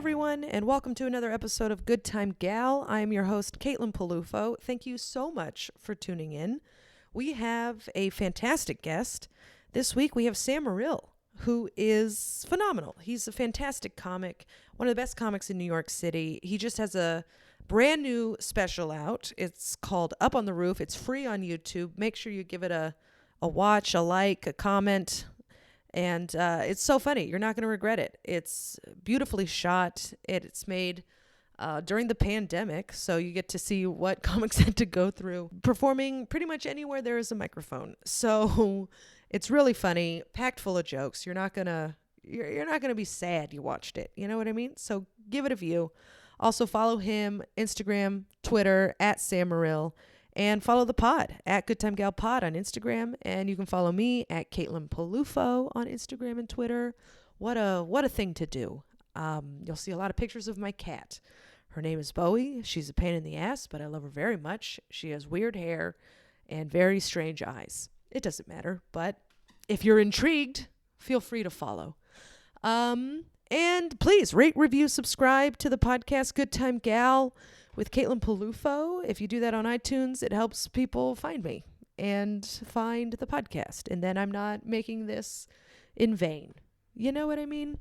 everyone, and welcome to another episode of Good Time Gal. I am your host, Caitlin Peluffo. Thank you so much for tuning in. We have a fantastic guest. This week we have Sam Morril, who is phenomenal. He's a fantastic comic, one of the best comics in New York City. He just has a brand new special out. It's called Up on the Roof. It's free on YouTube. Make sure you give it a watch, a like, a comment. And it's so funny. You're not going to regret it. It's beautifully shot. It's made during the pandemic, so you get to see what comics had to go through performing pretty much anywhere there is a microphone. So it's really funny, packed full of jokes. You're not gonna be sad you watched it. You know what I mean? So give it a view. Also follow him Instagram, Twitter @Sam Morril. And follow the pod at Good Time Gal Pod on Instagram. And you can follow me at Caitlin Peluffo on Instagram and Twitter. What a thing to do. You'll see a lot of pictures of my cat. Her name is Bowie. She's a pain in the ass, but I love her very much. She has weird hair and very strange eyes. It doesn't matter, but if you're intrigued, feel free to follow. And please rate, review, subscribe to the podcast Good Time Gal with Caitlin Peluffo. If you do that on iTunes, it helps people find me and find the podcast. And then I'm not making this in vain. You know what I mean?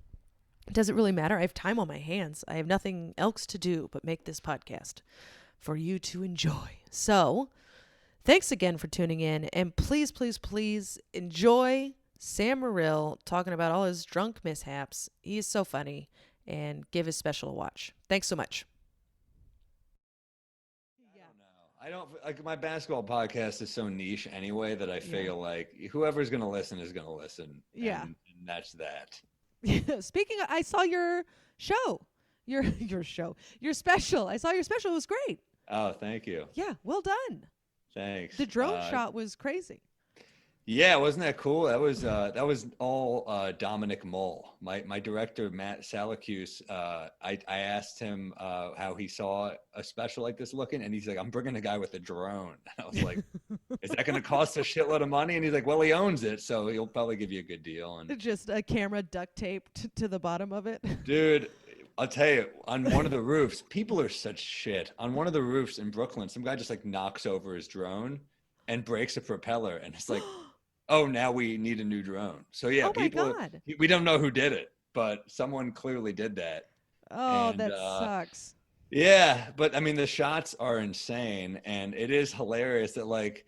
It doesn't really matter. I have time on my hands. I have nothing else to do but make this podcast for you to enjoy. So thanks again for tuning in. And please, please, please enjoy Sam Morril talking about all his drunk mishaps. He is so funny. And give his special a watch. Thanks so much. I don't like my basketball podcast is so niche anyway that I feel like whoever's going to listen is going to listen. Yeah. And that's that. Speaking of, I saw your show, your special. I saw your special. It was great. Oh, thank you. Yeah. Well done. Thanks. The drone shot was crazy. Yeah. Wasn't that cool? That was all Dominic Mull, my director, Matt Salacuse. I asked him how he saw a special like this looking, and he's like, I'm bringing a guy with a drone. And I was like, is that going to cost a shitload of money? And he's like, well, he owns it, so he'll probably give you a good deal. And just a camera duct taped to the bottom of it. Dude, I'll tell you, on one of the roofs, people are such shit. On one of the roofs in Brooklyn, some guy just like knocks over his drone and breaks a propeller, and it's like, oh, now we need a new drone. So yeah, oh my God. We don't know who did it, but someone clearly did that. Oh, and, that sucks. Yeah, but I mean, the shots are insane, and it is hilarious that, like,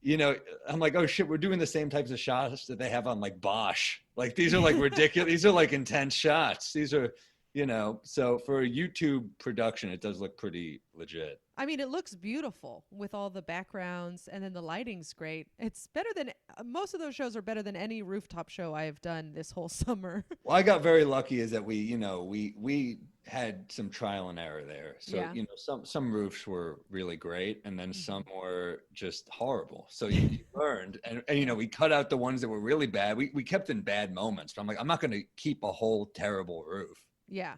you know, I'm like, oh shit, we're doing the same types of shots that they have on like Bosch. Like, these are like ridiculous. These are like intense shots. These are, you know, so for a YouTube production, it does look pretty legit. I mean, it looks beautiful with all the backgrounds, and then the lighting's great. It's better than most of those shows are better than any rooftop show I have done this whole summer. Well, I got very lucky is that we had some trial and error there. So, yeah. you know, some roofs were really great, and then some were just horrible. So you learned, and, you know, we cut out the ones that were really bad. We kept in bad moments, but I'm like, I'm not going to keep a whole terrible roof. Yeah.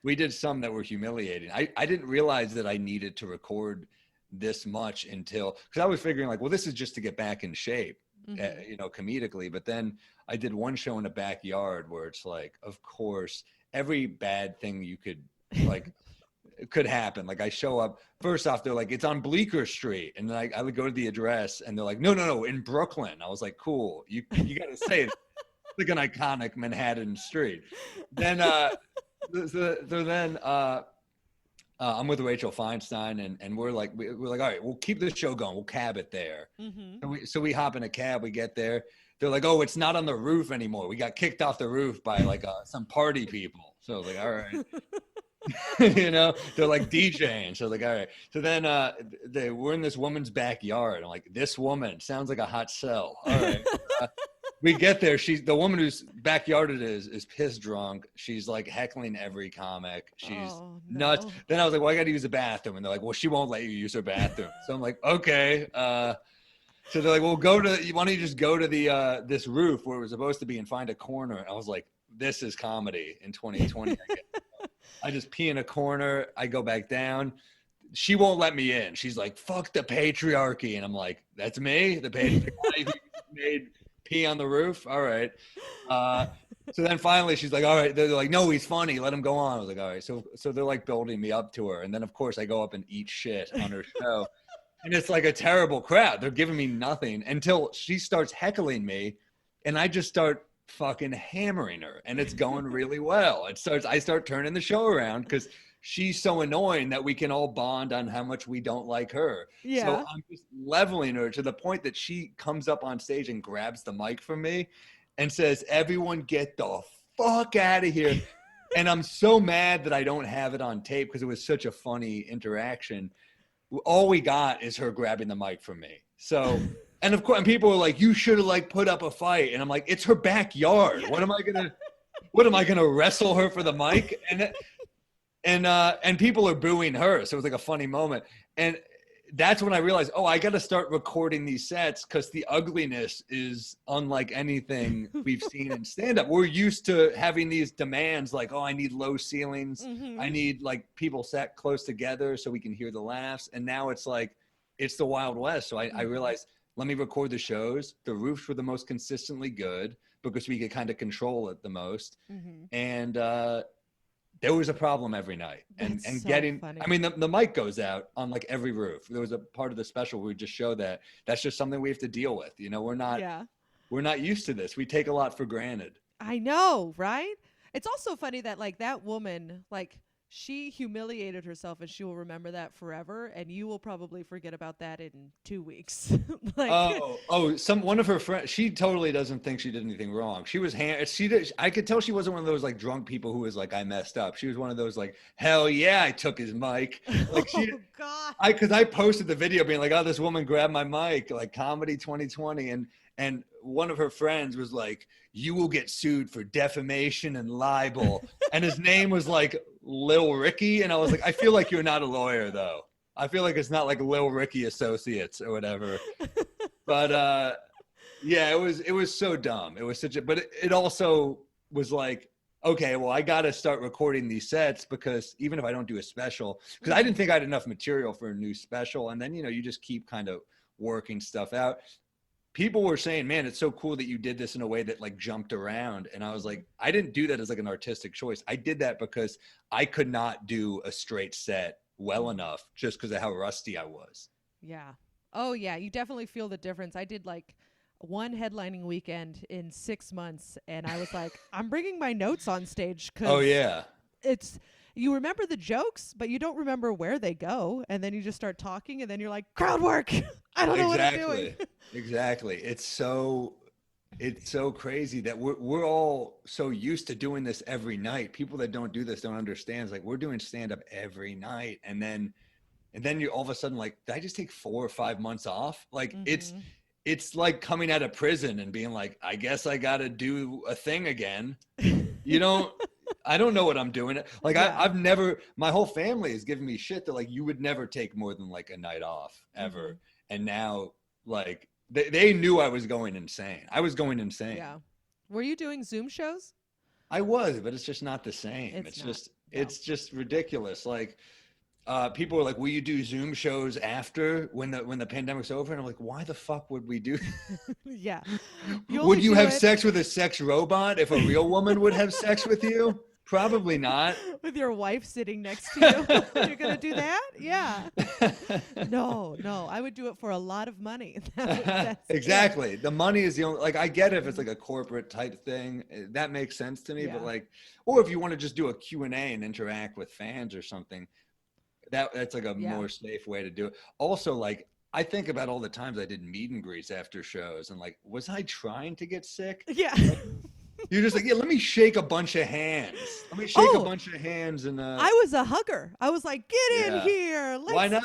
We did some that were humiliating. I didn't realize that I needed to record this much until, because I was figuring like, well, this is just to get back in shape, you know, comedically. But then I did one show in the backyard where it's like, of course, every bad thing you could like could happen. Like I show up, first off, they're like, it's on Bleecker Street. And then I would go to the address and they're like, no, in Brooklyn. I was like, cool. You got to say it. Like an iconic Manhattan street. Then, I'm with Rachel Feinstein, and we're like, all right, we'll keep the show going. We'll cab it there. So we hop in a cab. We get there. They're like, oh, it's not on the roof anymore. We got kicked off the roof by like some party people. So I was like, all right. You know, they're like DJing. So like, all right. So then we're in this woman's backyard. I'm like, this woman sounds like a hot sell. All right. We get there. The woman whose backyard it is pissed drunk. She's like heckling every comic. She's nuts. Then I was like, well, I got to use the bathroom. And they're like, well, she won't let you use her bathroom. So I'm like, okay. So they're like, well, why don't you just go to the this roof where it was supposed to be and find a corner? And I was like, this is comedy in 2020. I just pee in a corner. I go back down. She won't let me in. She's like, fuck the patriarchy. And I'm like, that's me? The patriarchy made pee on the roof? All right. So then finally she's like, all right. They're like, no, he's funny. Let him go on. I was like, all right. So they're like building me up to her. And then of course I go up and eat shit on her show. And it's like a terrible crowd. They're giving me nothing until she starts heckling me. And I just start fucking hammering her. And it's going really well. I start turning the show around because she's so annoying that we can all bond on how much we don't like her. Yeah. So I'm just leveling her to the point that she comes up on stage and grabs the mic from me and says, everyone get the fuck out of here. And I'm so mad that I don't have it on tape because it was such a funny interaction. All we got is her grabbing the mic from me. So, and of course, and people were like, you should have like put up a fight. And I'm like, it's her backyard. What am I gonna wrestle her for the mic? And people are booing her. So it was like a funny moment. And that's when I realized, I got to start recording these sets because the ugliness is unlike anything we've seen in stand-up. We're used to having these demands like, I need low ceilings. I need like people sat close together so we can hear the laughs. And now it's like, it's the Wild West. So I realized, let me record the shows. The roofs were the most consistently good because we could kind of control it the most. And there was a problem every night and so getting, funny. I mean, the mic goes out on like every roof. There was a part of the special where we just show that's just something we have to deal with. You know, we're not used to this. We take a lot for granted. I know, right? It's also funny that like that woman, like she humiliated herself and she will remember that forever. And you will probably forget about that in 2 weeks. Like, one of her friends, she totally doesn't think she did anything wrong. She was, I could tell she wasn't one of those like drunk people who was like, I messed up. She was one of those like, hell yeah, I took his mic. Like God. Cause I posted the video being like, this woman grabbed my mic, like comedy 2020. And one of her friends was like, you will get sued for defamation and libel. And his name was like Lil Ricky. And I was like, I feel like you're not a lawyer though. I feel like it's not like Lil Ricky Associates or whatever. But yeah, it was so dumb. It was but it also was like, okay, well, I got to start recording these sets because even if I don't do a special, because I didn't think I had enough material for a new special. And then, you just keep kind of working stuff out. People were saying, man, it's so cool that you did this in a way that like jumped around. And I was like, I didn't do that as like an artistic choice. I did that because I could not do a straight set well enough just because of how rusty I was. Yeah. Oh yeah. You definitely feel the difference. I did like one headlining weekend in 6 months and I was like, I'm bringing my notes on stage. Oh yeah. You remember the jokes, but you don't remember where they go. And then you just start talking and then you're like, crowd work. I don't know what I'm doing. Exactly. It's so crazy that we're all so used to doing this every night. People that don't do this don't understand. It's like we're doing stand-up every night. And then you all of a sudden like, did I just take 4 or 5 months off? Like it's like coming out of prison and being like, I guess I got to do a thing again. I don't know what I'm doing. Like I've never, my whole family has given me shit that like, you would never take more than like a night off ever. And now like they knew I was going insane. I was going insane. Yeah. Were you doing Zoom shows? I was, but it's just not the same. It's just ridiculous. Like people were like, will you do Zoom shows after when the pandemic's over? And I'm like, why the fuck would we do that? Yeah. Would you have sex with a sex robot if a real woman would have sex with you? Probably not. With your wife sitting next to you. You're going to do that? Yeah. No. I would do it for a lot of money. Exactly. The money is the only, like, I get it if it's like a corporate type thing. That makes sense to me. But like, or if you want to just do a Q&A and interact with fans or something, that's like a more safe way to do it. Also, like, I think about all the times I did meet and greets after shows and like, was I trying to get sick? Yeah. You're just like, yeah, let me shake a bunch of hands. Let me shake a bunch of hands. And I was a hugger. I was like, get in here. Why not?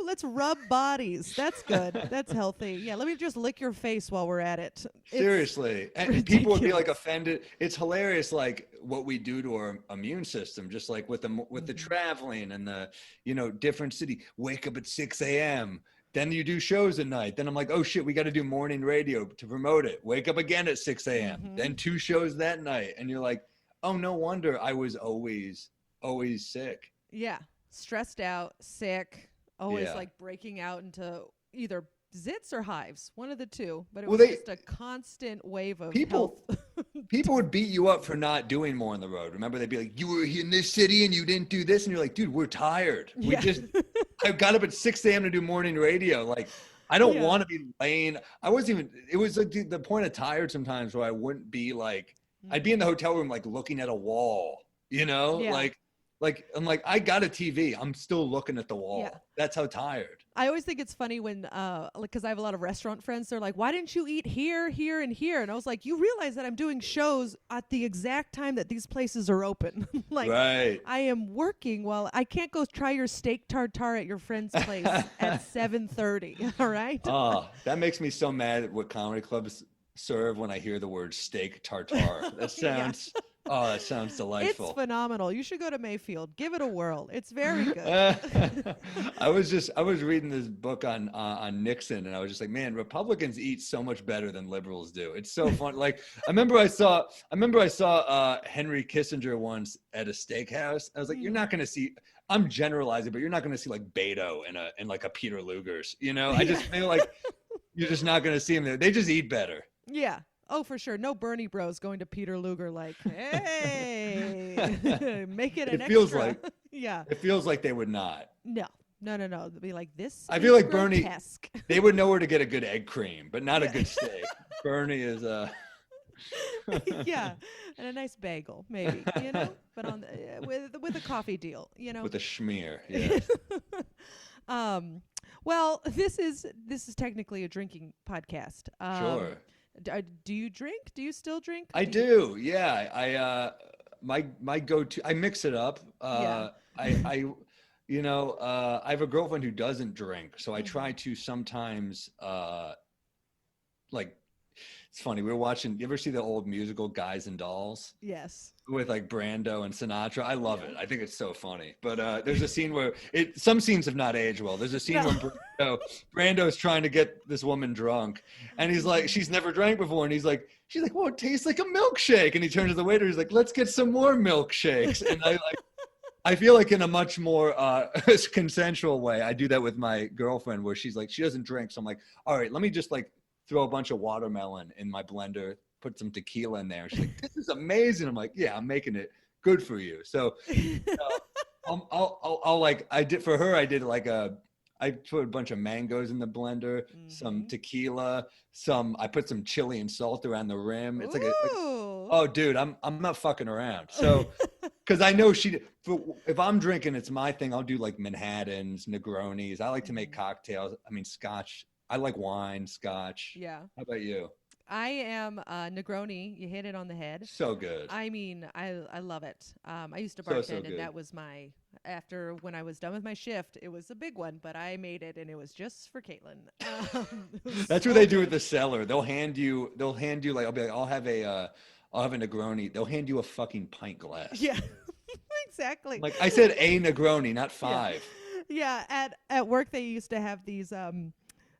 Let's rub bodies. That's good. That's healthy. Yeah, let me just lick your face while we're at it. Seriously. And people would be like offended. It's hilarious, like what we do to our immune system, just like with the traveling and the, different city. Wake up at 6 a.m. Then you do shows at night. Then I'm like, oh shit, we got to do morning radio to promote it. Wake up again at 6 a.m. Then 2 shows that night. And you're like, oh, no wonder I was always sick. Yeah. Stressed out, sick, always like breaking out into either zits or hives, one of the two. But it was just a constant wave of health. People would beat you up for not doing more on the road. Remember, they'd be like, you were in this city and you didn't do this. And you're like, dude, we're tired. I got up at 6 a.m. to do morning radio. Like, I don't want to be laying. It was like the point of tired sometimes where I wouldn't be like, I'd be in the hotel room, like looking at a wall, like I'm like, I got a TV. I'm still looking at the wall. Yeah. That's how tired. I always think it's funny when, because I have a lot of restaurant friends. They're like, why didn't you eat here, here, and here? And I was like, you realize that I'm doing shows at the exact time that these places are open. Like, right. I am working while I can't go try your steak tartare at your friend's place at 7:30. All right. Oh, that makes me so mad at what comedy clubs serve when I hear the word steak tartare. That sounds... Oh, that sounds delightful. It's phenomenal. You should go to Mayfield. Give it a whirl. It's very good. I was reading this book on Nixon, and I was just like, man, Republicans eat so much better than liberals do. It's so fun. Like, I remember I saw Henry Kissinger once at a steakhouse. I was like, you're not going to see. I'm generalizing, but you're not going to see like Beto in like a Peter Luger's. You know, I just feel like you're just not going to see them there. They just eat better. Yeah. Oh, for sure. No Bernie bros going to Peter Luger like, hey, make it an extra. Feels like, yeah. It feels like they would not. No. They'll be like, this I feel like grotesque. Bernie, they would know where to get a good egg cream, but not a good steak. Bernie is yeah, and a nice bagel, maybe, but on with a coffee deal, With a schmear, yeah. Well, this is technically a drinking podcast. Sure. Do you drink? Do you still drink? I do. Yeah. I my go-to. I mix it up. I have a girlfriend who doesn't drink, so I try to sometimes. Like, it's funny. We were watching. You ever see the old musical Guys and Dolls? Yes. With like Brando and Sinatra. I love it. I think it's so funny. But there's a scene where some scenes have not aged well. There's a scene where Brando's trying to get this woman drunk, and he's like, she's never drank before, and she's like, well, it tastes like a milkshake. And he turns to the waiter, he's like, let's get some more milkshakes. And I feel like in a much more consensual way, I do that with my girlfriend, where she's like, she doesn't drink. So I'm like, all right, let me just like throw a bunch of watermelon in my blender, put some tequila in there. She's like, this is amazing. I'm like, yeah, I'm making it good for you. So I'll like, I did I put a bunch of mangoes in the blender, some tequila, I put some chili and salt around the rim. It's oh dude, I'm not fucking around. So, cause I know if I'm drinking, it's my thing. I'll do like Manhattans, Negronis. I like to make cocktails. I mean, scotch. I like wine, scotch. Yeah. How about you? I am Negroni. You hit it on the head. So good. I mean, I love it. I used to bartend, and that was after when I was done with my shift, it was a big one, but I made it, and it was just for Caitlin. That's what they do with the cellar. They'll hand you like, I'll be like, I'll have a Negroni. They'll hand you a fucking pint glass. Yeah, exactly. Like I said, a Negroni, not 5. Yeah. At work, they used to have these,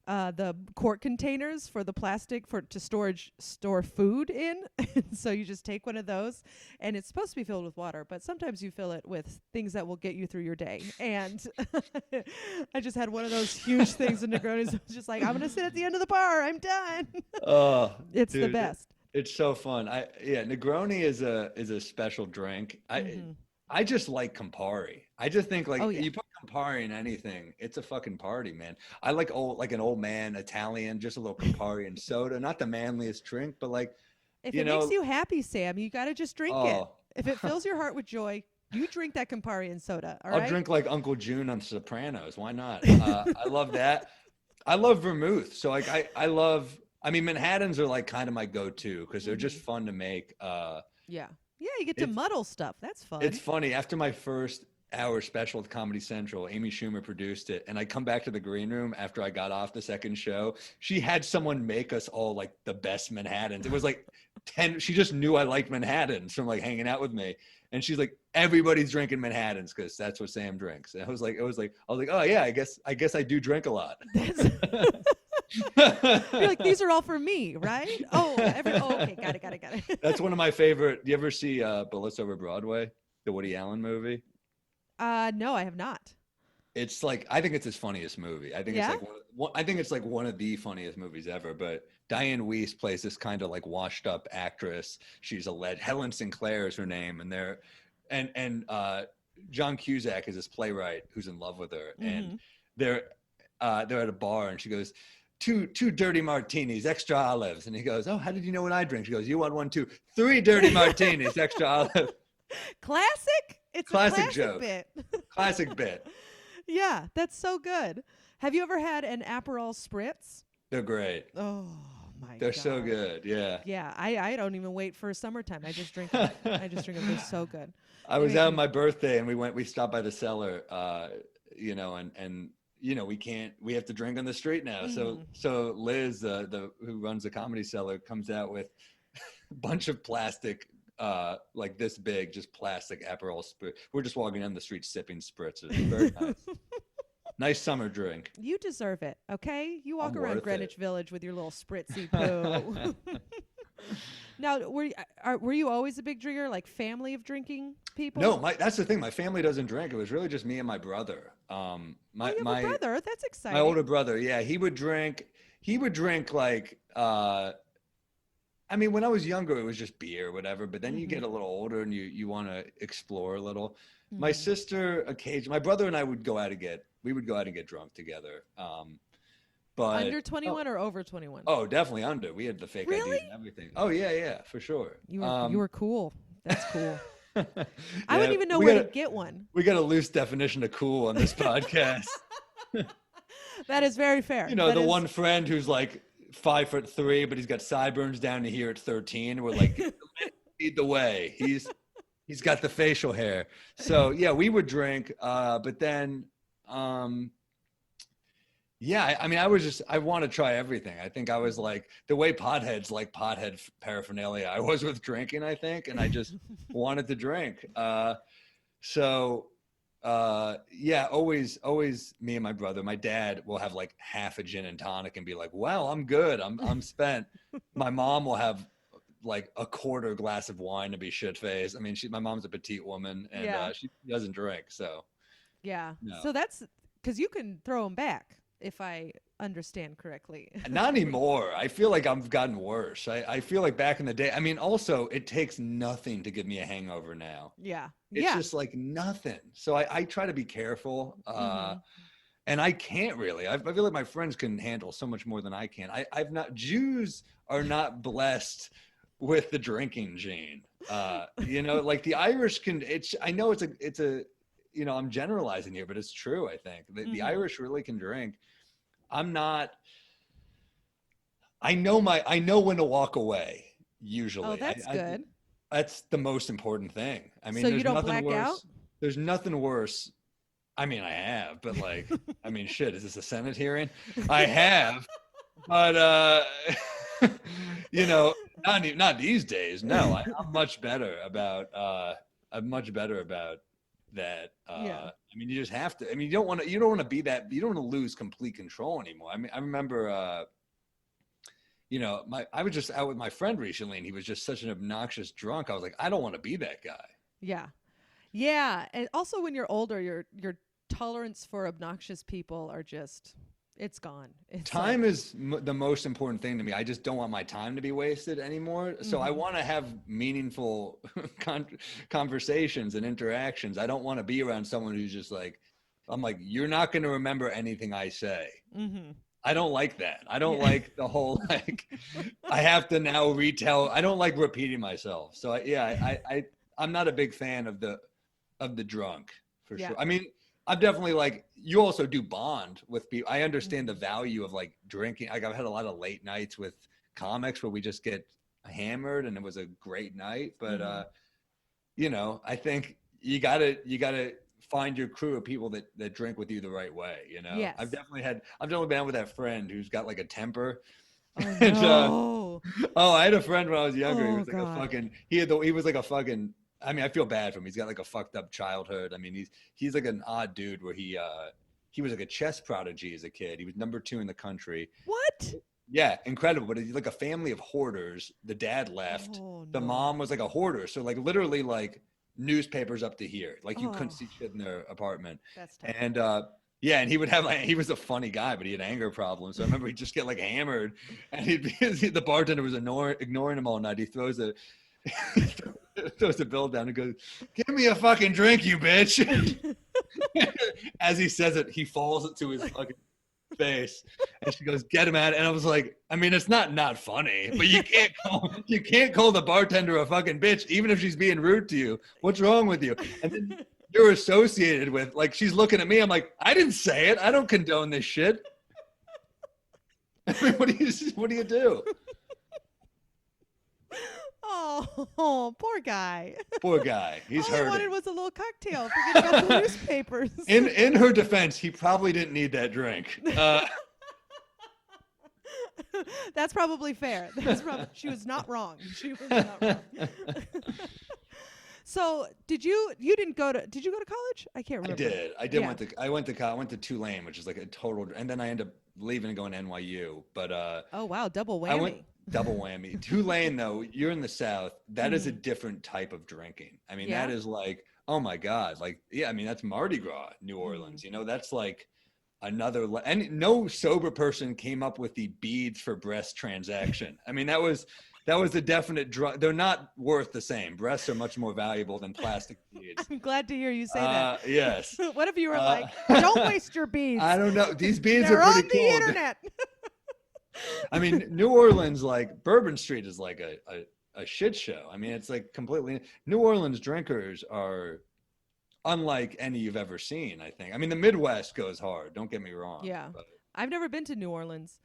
the quart containers for the plastic to store food in. So you just take one of those, and it's supposed to be filled with water, but sometimes you fill it with things that will get you through your day. And I just had one of those huge things of Negronis. I was just like, I'm going to sit at the end of the bar. I'm done. Oh, it's the best. It's so fun. Negroni is a special drink. I just like Campari. I just think you put Campari in anything, it's a fucking party, man. I like an old man Italian, just a little Campari and soda. Not the manliest drink, but like, if it makes you happy, Sam, you got to just drink it. If it fills your heart with joy, you drink that Campari and soda. All right? I'll drink like Uncle June on Sopranos. Why not? I love that. I love vermouth. So like I mean, Manhattans are like kind of my go-to because they're just fun to make. Yeah, you get to muddle stuff. That's fun. It's funny. After my first hour special at Comedy Central, Amy Schumer produced it, and I come back to the green room after I got off the second show. She had someone make us all like the best Manhattans. It was like 10. She just knew I liked Manhattans from like hanging out with me, and she's like, everybody's drinking Manhattans because that's what Sam drinks. And I was like, oh yeah, I guess I do drink a lot. You're like, these are all for me, right? Okay, got it. That's one of my favorite. Do you ever see Bullets Over Broadway, the Woody Allen movie? No, I have not. It's like, I think it's his funniest movie. I think it's Yeah. like I think it's like one of the funniest movies ever. But Diane Weiss plays this kind of like washed up actress. She's Helen Sinclair is her name, and John Cusack is this playwright who's in love with her, and they're at a bar, and she goes, two dirty martinis, extra olives, and he goes, oh, how did you know what I drink? She goes, you want one too? 3 dirty martinis, extra olive. Classic. It's Classic a classic joke. bit. Classic bit. Yeah, that's so good. Have you ever had an Aperol Spritz? They're great. Oh my god. They're so good. Yeah. Yeah, I don't even wait for summertime. I just drink them. I just drink them. They're so good. I was out on my birthday and we stopped by the cellar, you know, and you know, we have to drink on the street now. So Liz, who runs the Comedy Cellar, comes out with a bunch of plastic, like this big, just plastic Aperol spritz. We're just walking down the street sipping spritzes. Very nice. Nice summer drink. You deserve it, okay? You walk I'm around worth Greenwich it. Village with your little spritzy poo. Now, were you always a big drinker, like family of drinking people? No, that's the thing. My family doesn't drink. It was really just me and my brother. You have a brother? That's exciting. My older brother, yeah, he would drink like, I mean, when I was younger, it was just beer, whatever. But then you get a little older and you want to explore a little. My sister, occasionally, my brother and I would go out and get drunk together. But under 21 or over 21? Oh, definitely under. We had the fake Really? IDs and everything. Oh yeah, for sure. You were cool. That's cool. I Yeah, wouldn't even know where to get one. We got a loose definition of cool on this podcast. That is very fair. You know, one friend w'ho's like 5'3", but he's got sideburns down to here at 13. We're like, lead the way. He's got the facial hair. So yeah, we would drink, but then, yeah, I mean, I want to try everything. I think I was like the way potheads like pothead paraphernalia. I was with drinking, I think, and I just wanted to drink. Yeah, always me and my brother. My dad will have like half a gin and tonic and be like, "Well, I'm good. I'm spent." My mom will have like a quarter glass of wine to be shit faced. I mean, my mom's a petite woman and she doesn't drink, so yeah. No. So that's because you can throw them back, if I understand correctly. Not anymore. I feel like I've gotten worse. I feel like back in the day. I mean, also it takes nothing to give me a hangover now. Yeah. It's just like nothing. So I try to be careful. And I can't really. I feel like my friends can handle so much more than I can. Jews are not blessed with the drinking gene. You know, like the Irish can, I know it's a, you know, I'm generalizing here, but it's true. I think the Irish really can drink. I'm not, I know when to walk away usually. Oh, that's good. That's the most important thing. I mean, so there's you don't nothing black worse. out? There's nothing worse. I mean, I have, but like, I mean, shit, is this a Senate hearing? I have, but, you know, not these days. No, I'm much better about that. I mean, you just have to. I mean, you don't want to be that. You don't want to lose complete control anymore. I mean, I remember, you know, I was just out with my friend recently, and he was just such an obnoxious drunk. I was like, I don't want to be that guy. Yeah, and also when you're older, your tolerance for obnoxious people are just. It's gone. Time is the most important thing to me. I just don't want my time to be wasted anymore. So I want to have meaningful conversations and interactions. I don't want to be around someone who's just like, I'm like, you're not going to remember anything I say. I don't like that. I don't like the whole, like, I have to now retell. I don't like repeating myself. So I'm not a big fan of the drunk for sure. I mean, I'm definitely like, you also do bond with people. I understand the value of like drinking. Like I've had a lot of late nights with comics where we just get hammered and it was a great night. But, you know, I think you gotta find your crew of people that drink with you the right way. You know, yes. I've definitely been out with that friend who's got like a temper. Oh, And, no. I had a friend when I was younger. He was like God. a fucking, he was like a fucking, I mean, I feel bad for him. He's got like a fucked up childhood. I mean, he's like an odd dude where he was like a chess prodigy as a kid. He was number 2 in the country. What? Yeah, incredible. But he's like a family of hoarders. The dad left. Oh, The no. mom was like a hoarder. So like literally like newspapers up to here. Like you couldn't see shit in their apartment. That's tough. And Yeah, and he would have like, he was a funny guy, but he had anger problems. So I remember he'd just get like hammered, and he'd be, the bartender was ignoring him all night. He throws a throws the bill down and goes, "Give me a fucking drink, you bitch." As he says it, he falls into his fucking face, and she goes, "Get him out!" And I was like, I mean, it's not funny, but you can't call the bartender a fucking bitch, even if she's being rude to you. What's wrong with you? And then you're associated with, like, she's looking at me. I'm like, I didn't say it. I don't condone this shit. I mean, what do you do? Oh, poor guy. Poor guy. He's All hurting. he wanted was a little cocktail. Forget about the newspapers. In her defense, he probably didn't need that drink. That's probably fair. She was not wrong. She was not wrong. So did you go to college? I can't remember. I did. I went to Tulane, which is like a total, and then I ended up leaving and going to NYU. But oh wow, double whammy. Double whammy. Tulane, though, you're in the South. That is a different type of drinking. I mean, that is like, oh my God, like, yeah. I mean, that's Mardi Gras, New Orleans. You know, that's like another. And no sober person came up with the beads for breast transaction. I mean, that was a definite drug. They're not worth the same. Breasts are much more valuable than plastic beads. I'm glad to hear you say that. Yes. What if you were like, don't waste your beads? I don't know. These beads They're are pretty on the internet. I mean, New Orleans, like Bourbon Street is like a shit show. I mean, it's like completely. New Orleans drinkers are unlike any you've ever seen, I think. I mean, the Midwest goes hard. Don't get me wrong. Yeah. I've never been to New Orleans.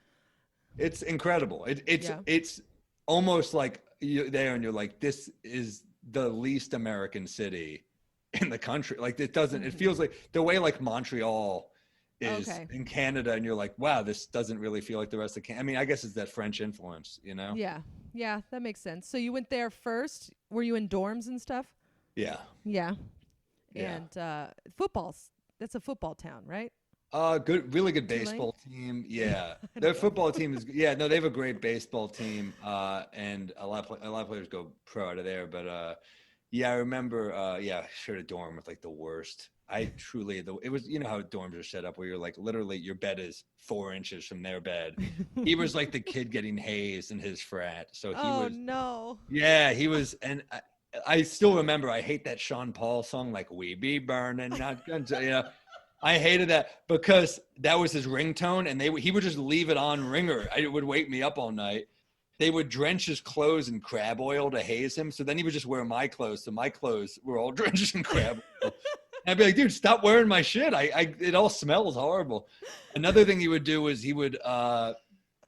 It's incredible. It's almost like you're there and you're like, this is the least American city in the country. Like it doesn't, it feels like the way like Montreal is in Canada, and you're like, wow, this doesn't really feel like the rest of Canada. I mean, I guess it's that French influence, you know? Yeah, that makes sense. So you went there first. Were you in dorms and stuff? Yeah. And that's a football town, right? Really good baseball team. Yeah, their football team is. Yeah, no, they have a great baseball team. And a lot of players go pro out of there. But yeah, I remember. Yeah, shared a dorm with like the worst. It was, you know how dorms are set up where you're like literally your bed is 4 inches from their bed. He was like the kid getting hazed in his frat. So he was. Oh no. Yeah, he was, and I still remember. I hate that Sean Paul song, like "We Be Burning, Not Guns." You know, I hated that because that was his ringtone, and he would just leave it on ringer. It would wake me up all night. They would drench his clothes in crab oil to haze him. So then he would just wear my clothes. So my clothes were all drenched in crab oil. And I'd be like, dude, stop wearing my shit. It all smells horrible. Another thing he would do is he would,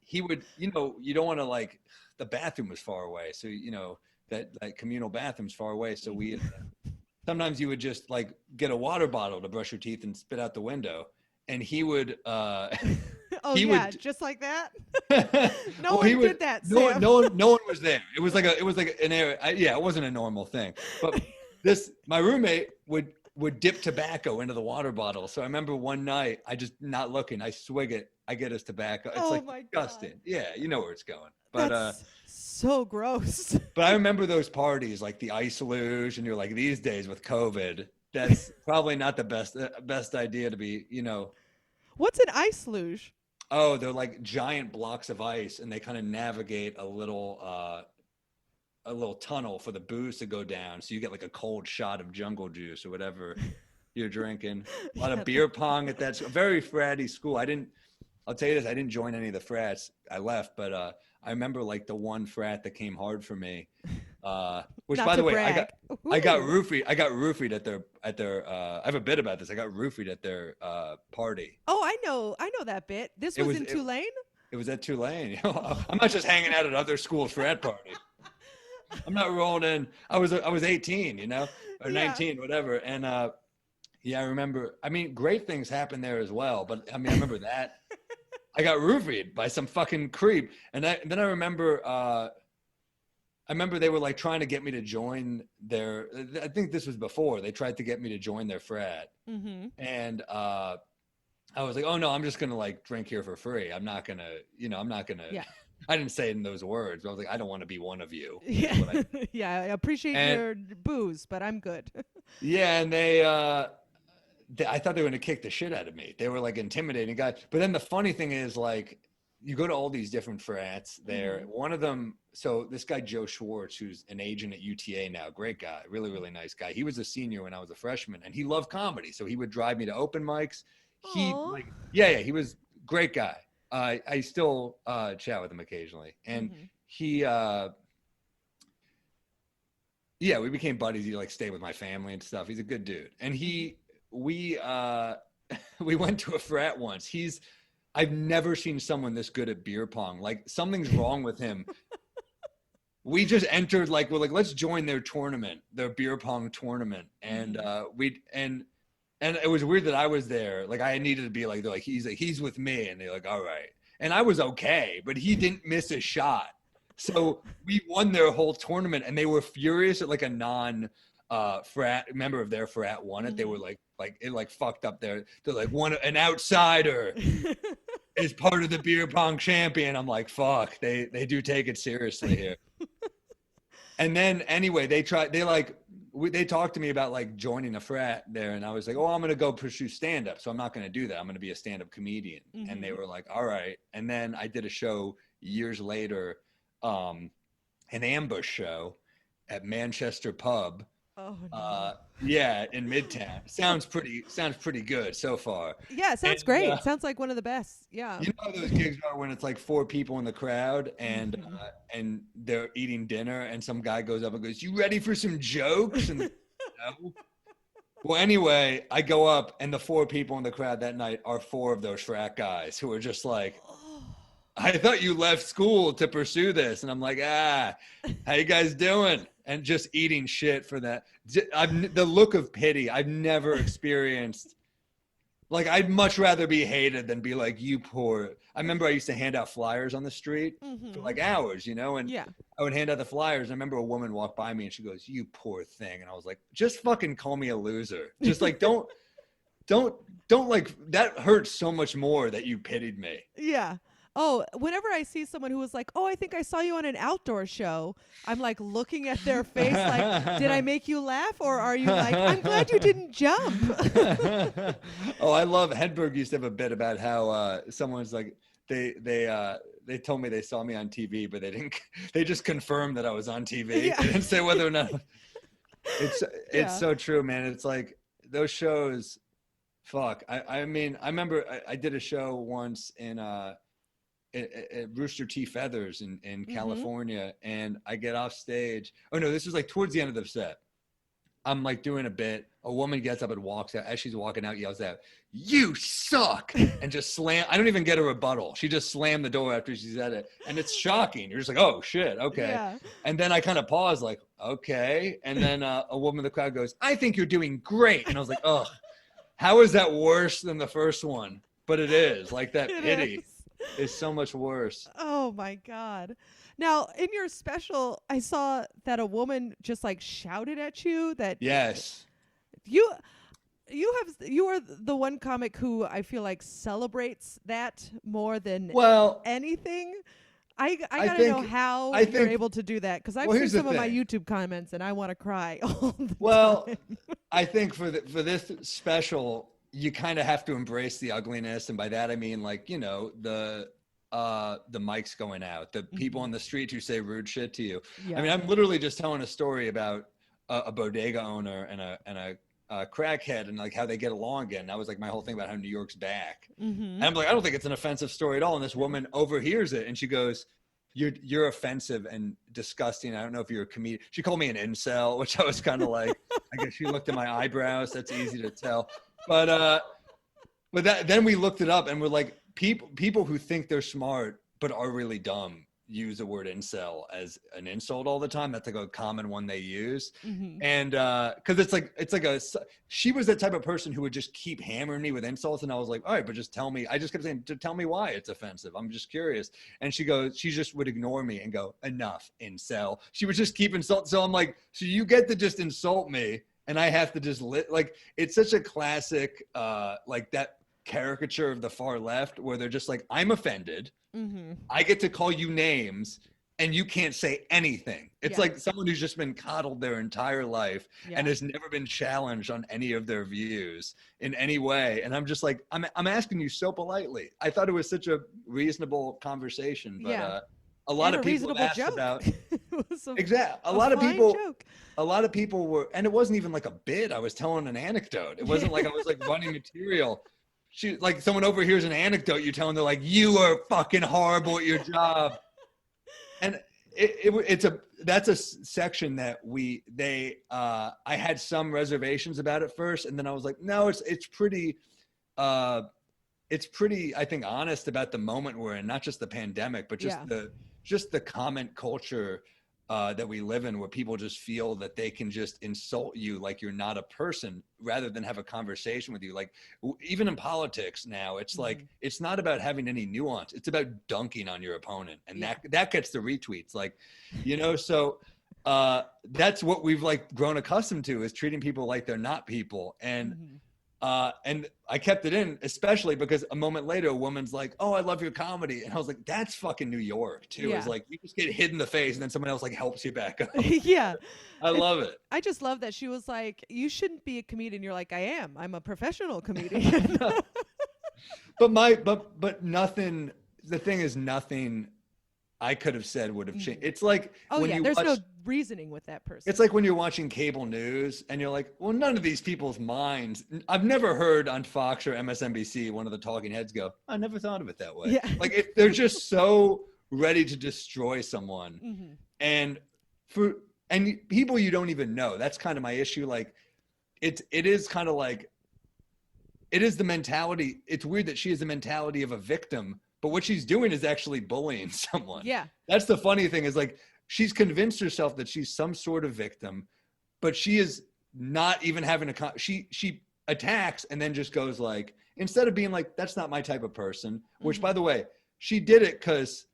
you know, you don't want to like, the bathroom was far away. So, you know, that communal bathroom's far away. So sometimes you would just like get a water bottle to brush your teeth and spit out the window. And he would, just like that. No one did that. Sam. No one was there. It was like an area. It wasn't a normal thing. But my roommate would dip tobacco into the water bottle. So I remember one night, I just not looking, I swig it, I get his tobacco. It's like disgusting. God. Yeah, you know where it's going. But that's so gross. But I remember those parties, like the ice luge, and you're like, these days with COVID, that's probably not the best idea to be, you know. What's an ice luge? Oh, they're like giant blocks of ice, and they kind of navigate a little tunnel for the booze to go down. So you get like a cold shot of jungle juice or whatever you're drinking. A lot of beer pong at that very fratty school. I'll tell you this, I didn't join any of the frats. I left, but I remember like the one frat that came hard for me. Which Not by the way, brag. I got roofied. I got roofied at their I have a bit about this. I got roofied at their party. Oh, I know that bit. This was in Tulane? It was at Tulane. I'm not just hanging out at other schools frat parties. I'm not rolling in. I was 18, you know, or 19, whatever. And yeah, I remember. I mean, great things happened there as well. But I mean, I remember that I got roofied by some fucking creep. And then I remember. I remember they were like trying to get me to join their. I think this was before they tried to get me to join their frat. Mm-hmm. And I was like, oh no, I'm just gonna like drink here for free. I'm not gonna. Yeah. I didn't say it in those words, but I was like, I don't want to be one of you. Yeah, yeah. I appreciate your booze, but I'm good. Yeah, and I thought they were going to kick the shit out of me. They were like intimidating guys. But then the funny thing is, like, you go to all these different frats there. One of them, so this guy, Joe Schwartz, who's an agent at UTA now, great guy, really, really nice guy. He was a senior when I was a freshman, and he loved comedy. So he would drive me to open mics. He he was a great guy. I still chat with him occasionally. And he, we became buddies. He like stayed with my family and stuff. He's a good dude. And we went to a frat once. I've never seen someone this good at beer pong. Like, something's wrong with him. We just entered, like, we're like, let's join their tournament, their beer pong tournament. And and it was weird that I was there. Like, I needed to be like, they're like, he's with me. And they're like, all right. And I was okay, but he didn't miss a shot. So we won their whole tournament, and they were furious at like a frat member of their frat won it. They were like it like fucked up they're like, an outsider is part of the beer pong champion. I'm like, fuck, they do take it seriously here. And then anyway, they talked to me about like joining a frat there, and I was like, oh, I'm gonna go pursue stand-up, so I'm not gonna do that. I'm gonna be a stand-up comedian. And they were like, all right. And then I did a show years later, an ambush show at Manchester Pub. Oh, no. In Midtown. Sounds pretty good so far. Yeah, it sounds great. Sounds like one of the best. Yeah. You know how those gigs are when it's like 4 people in the crowd and they're eating dinner, and some guy goes up and goes, "You ready for some jokes?" And no. Well, anyway, I go up, and the 4 people in the crowd that night are 4 of those frat guys who are just like, I thought you left school to pursue this. And I'm like, how you guys doing? And just eating shit for that. The look of pity I've never experienced. Like, I'd much rather be hated than be like, you poor. I remember I used to hand out flyers on the street for like hours, and I would hand out the flyers. I remember a woman walked by me and she goes, "You poor thing." And I was like, just fucking call me a loser. Just like, don't like, that hurts so much more that you pitied me. Yeah. Oh, whenever I see someone who was like, "Oh, I think I saw you on an outdoor show," I'm like looking at their face like, "Did I make you laugh?" Or are you like, "I'm glad you didn't jump." Oh, I love Hedberg used to have a bit about how someone's like, they told me they saw me on TV, but they just confirmed that I was on TV. Yeah. They didn't say whether or not. It's so true, man. It's like those shows, fuck. I mean, I remember I did a show once in at Rooster T. Feathers in California, and I get off stage. Oh no, this was like towards the end of the set. I'm like doing a bit. A woman gets up and walks out. As she's walking out, yells out, "You suck!" and just slam. I don't even get a rebuttal. She just slammed the door after she said it, and it's shocking. You're just like, "Oh shit, okay." Yeah. And then I kind of pause, like, "Okay." And then a woman in the crowd goes, "I think you're doing great." And I was like, "Oh, how is that worse than the first one?" But it is like that pity. Is so much worse. Oh my God. Now, in your special, I saw that a woman just like shouted at you that yes. You are the one comic who I feel like celebrates that more than anything. I gotta know how you're able to do that, because I've seen some of my YouTube comments and I want to cry all the time. I think for this special, you kind of have to embrace the ugliness. And by that, I mean, like, the mics going out, the people on the street who say rude shit to you. Yeah. I mean, I'm literally just telling a story about a bodega owner and a crackhead and like how they get along again. That was like my whole thing about how New York's back. And I'm like, I don't think it's an offensive story at all. And this woman overhears it and she goes, you're offensive and disgusting. I don't know if you're a comedian. She called me an incel, which I was kind of like, I guess she looked at my eyebrows. That's easy to tell. But then we looked it up and we're like, people who think they're smart but are really dumb use the word incel as an insult all the time. That's like a common one they use. And because she was the type of person who would just keep hammering me with insults, and I was like, all right, but just tell me. I just kept saying, tell me why it's offensive. I'm just curious. And she just would ignore me and go, enough, incel. She would just keep insulting. So I'm like, so you get to just insult me and I have to just like, it's such a classic like that caricature of the far left where they're just like, I'm offended. I get to call you names and you can't say anything. It's like someone who's just been coddled their entire life and has never been challenged on any of their views in any way. And I'm just like, I'm asking you so politely. I thought it was such a reasonable conversation, but a lot of people have asked about exactly. A lot of people were, and it wasn't even like a bit. I was telling an anecdote. It wasn't like I was like running material. She like someone overhears an anecdote you're telling, they're like, you are fucking horrible at your job. And that's a section that I had some reservations about at first, and then I was like, no, it's pretty I think honest about the moment we're in, not just the pandemic, but just the comment culture that we live in, where people just feel that they can just insult you like you're not a person rather than have a conversation with you. Like even in politics now, it's like, it's not about having any nuance. It's about dunking on your opponent. And that gets the retweets, like, so that's what we've like grown accustomed to, is treating people like they're not people. And I kept it in, especially because a moment later, a woman's like, oh, I love your comedy. And I was like, that's fucking New York too. It's like, you just get hit in the face and then someone else like helps you back up. I love it. I just love that she was like, you shouldn't be a comedian. You're like, I'm a professional comedian. but nothing, the thing is, nothing I could have said would have changed. It's like, there's no reasoning with that person. It's like when you're watching cable news and you're like, well, none of these people's minds. I've never heard on Fox or MSNBC one of the talking heads go, I never thought of it that way. Like they're just so ready to destroy someone. And people you don't even know. That's kind of my issue. Like it is kind of like, it is the mentality. It's weird that she has the mentality of a victim, but what she's doing is actually bullying someone. That's the funny thing, is like, she's convinced herself that she's some sort of victim, but she is not even having she attacks and then just goes like, instead of being like, that's not my type of person, which by the way, she did it because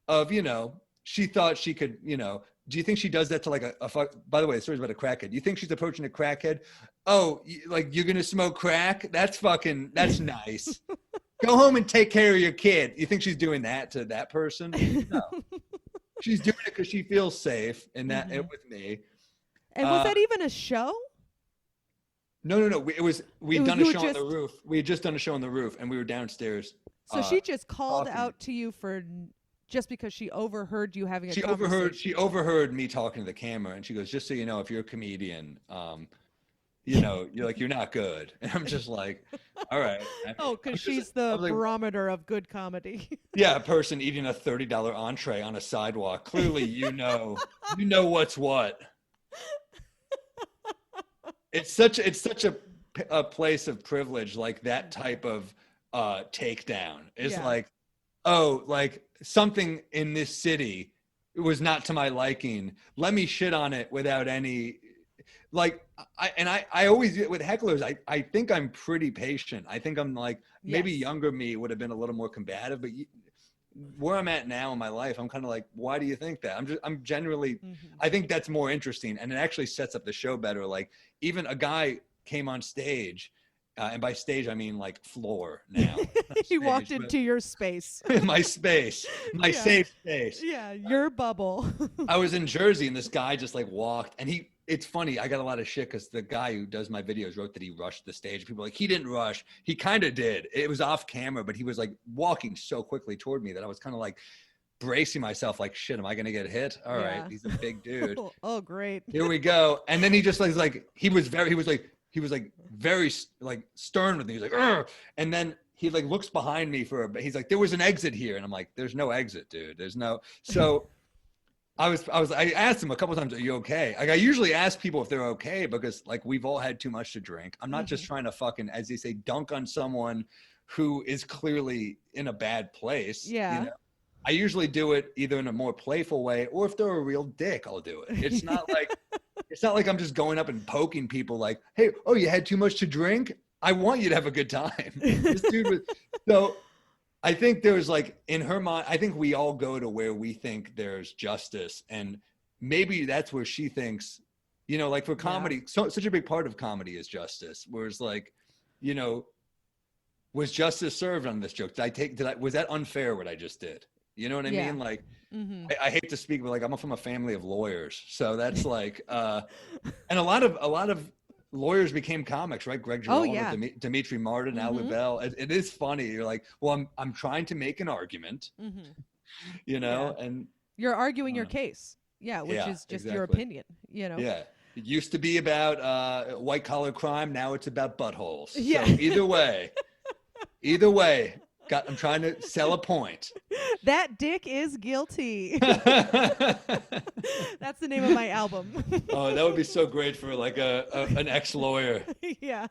of, she thought she could, do you think she does that to like by the way, the story's about a crackhead. Do you think she's approaching a crackhead? Oh, like, you're going to smoke crack? That's nice. Go home and take care of your kid. You think she's doing that to that person? No. She's doing it because she feels safe with me. And was that even a show? No. We'd done a show on the roof. We had just done a show on the roof, and we were downstairs. So she just called out to you just because she overheard you having a conversation. She overheard me talking to the camera, and she goes, just so you know, if you're a comedian, you're like, you're not good. And I'm just like, all right. Because she's the barometer of good comedy. A person eating a $30 entree on a sidewalk. Clearly, you know what's what. It's such a place of privilege, like that type of takedown. It's like, oh, like something in this city was not to my liking. Let me shit on it without any. Like, I always, with hecklers, I think I'm pretty patient. I think I'm like, maybe younger me would have been a little more combative, but where I'm at now in my life, I'm kind of like, why do you think that? I'm generally, I think that's more interesting. And it actually sets up the show better. Like, even a guy came on stage, and by stage, I mean like floor now. He walked into your space. My space, my safe space. Yeah, your bubble. I was in Jersey, and this guy just like walked, and it's funny, I got a lot of shit because the guy who does my videos wrote that he rushed the stage. People were like, he didn't rush. He kind of did. It was off camera, but he was like walking so quickly toward me that I was kind of like bracing myself like, shit, am I going to get hit? All right, he's a big dude. Oh, great. Here we go. And then he just like, he was very like stern with me. He's like, "Ugh." And then he like looks behind me for a bit. He's like, there was an exit here. And I'm like, there's no exit, dude. There's no. So I asked him a couple of times, are you okay? Like, I usually ask people if they're okay because like we've all had too much to drink. I'm not just trying to fucking, as they say, dunk on someone who is clearly in a bad place. Yeah. I usually do it either in a more playful way, or if they're a real dick, I'll do it. It's not like I'm just going up and poking people like, hey, oh, you had too much to drink? I want you to have a good time. This dude was so. I think there's like, in her mind, I think we all go to where we think there's justice. And maybe that's where she thinks, like for comedy, such a big part of comedy is justice. Whereas like, was justice served on this joke? Was that unfair what I just did? You know what I Yeah. mean? Like, Mm-hmm. I hate to speak, but like I'm from a family of lawyers, so that's like, and a lot of lawyers became comics, right? Greg Oh Giraldo, yeah. Dimitri Martin, Al Mm-hmm. Lavelle. It is funny. You're like, well, I'm trying to make an argument, Mm-hmm. Yeah. and You're arguing your uh, case. Yeah, which yeah, is just your exactly. opinion, you know? Yeah. It used to be about white collar crime. Now it's about buttholes. Yeah. So either way, I'm trying to sell a point. That dick is guilty. Oh, That's the name of my album. that would be so great for like an ex-lawyer. Yeah.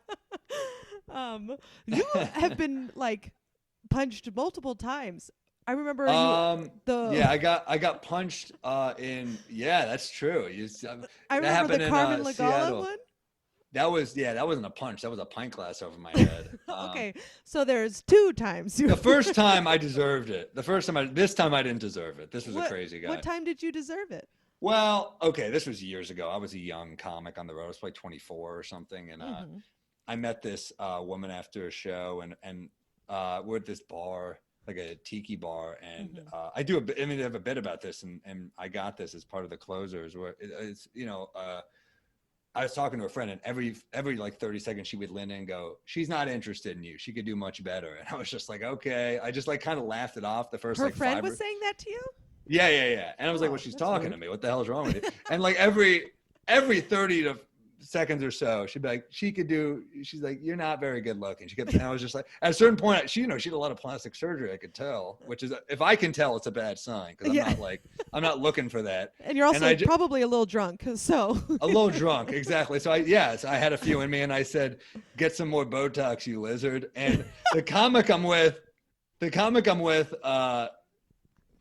You have been like punched multiple times. I remember Yeah, I got punched yeah, that's true. I That remember happened the in Carmen Lagala Seattle. one. That wasn't a punch. That was a pint glass over my head. Okay, so there's 2 times. The first time I deserved it. This time I didn't deserve it. This was a crazy guy. What time did you deserve it? Well, okay, this was years ago. I was a young comic on the road. I was like 24 or something, and I met this woman after a show, and we're at this bar, like a tiki bar, and I they have a bit about this, and I got this as part of the closers, where it's I was talking to a friend, and every like 30 seconds she would lean in and go, "She's not interested in you. She could do much better." And I was just like, okay. I just like kind of laughed it off the first. Her like friend 5 was saying that to you? Yeah. And I was like, well, she's talking to me. What the hell is wrong with you? And like every 30 seconds or so, she'd be like, she's like, you're not very good looking. And I was just like, at a certain point, she had a lot of plastic surgery, I could tell, which is, if I can tell, it's a bad sign, because I'm not looking for that. And you're also probably a little drunk, so. A little drunk, exactly. So I had a few in me, and I said, get some more Botox, you lizard. And the comic I'm with,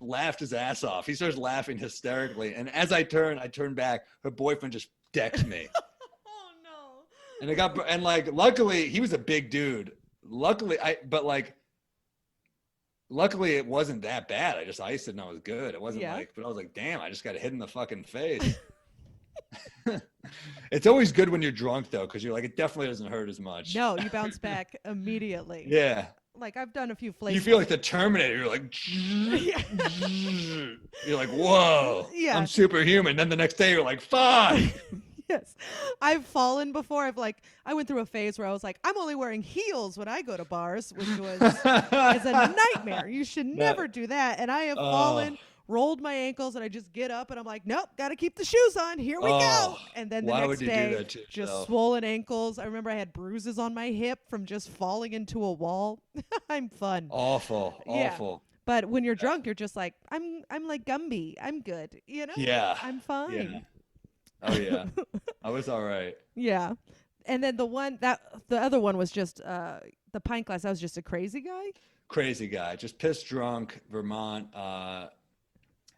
laughed his ass off. He starts laughing hysterically, and as I turn back, her boyfriend just decks me. Oh no. And luckily he was a big dude. Luckily it wasn't that bad. I just iced it and I was good. It wasn't but I was like, damn, I just got hit in the fucking face. It's always good when you're drunk though, because you're like, it definitely doesn't hurt as much. No, you bounce back immediately. Yeah. Like I've done a few flavors. You feel like the Terminator. You're like, you're like, whoa, I'm superhuman. Then the next day you're like, fuck. Yes. I've fallen before. I went through a phase where I was like, I'm only wearing heels when I go to bars, which is a nightmare. You should never do that. And I have fallen, rolled my ankles, and I just get up and I'm like, nope, got to keep the shoes on. Here we go. And then the next day, just swollen ankles. I remember I had bruises on my hip from just falling into a wall. I'm fun. Awful. But when you're drunk, you're just like, I'm like Gumby. I'm good. You know? Yeah. I'm fine. Yeah. Oh yeah. I was all right. Yeah. And then the other one was just the pint glass. That was just a crazy guy. Just pissed drunk, Vermont.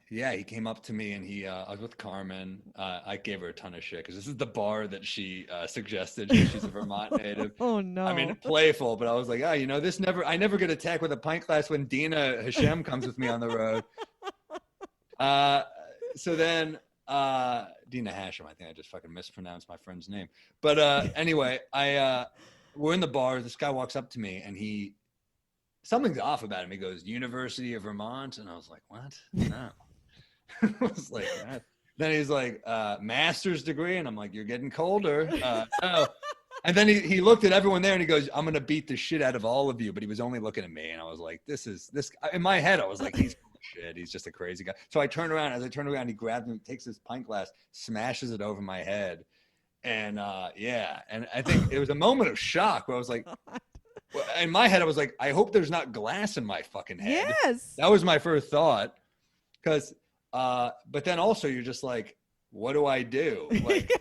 He came up to me, and I was with Carmen. I gave her a ton of shit because this is the bar that she suggested. She's a Vermont native. Oh no. I mean, playful, but I was like, I never get attacked with a pint glass when Dina Hashem comes with me on the road. So then Dina Hashem, I think I just fucking mispronounced my friend's name. But anyway, we're in the bar. This guy walks up to me, and something's off about him. He goes, University of Vermont. And I was like, what? No. I was like, what? Then he's like, master's degree. And I'm like, you're getting colder. No. And then he looked at everyone there, and he goes, I'm going to beat the shit out of all of you. But he was only looking at me. And I was like, this in my head, I was like, he's shit. He's just a crazy guy. So I turned around. As I turned around, he grabs me, takes his pint glass, smashes it over my head. And and I think it was a moment of shock where I was like, in my head, I was like, I hope there's not glass in my fucking head. Yes. That was my first thought. Because, but then also you're just like, what do I do? Like,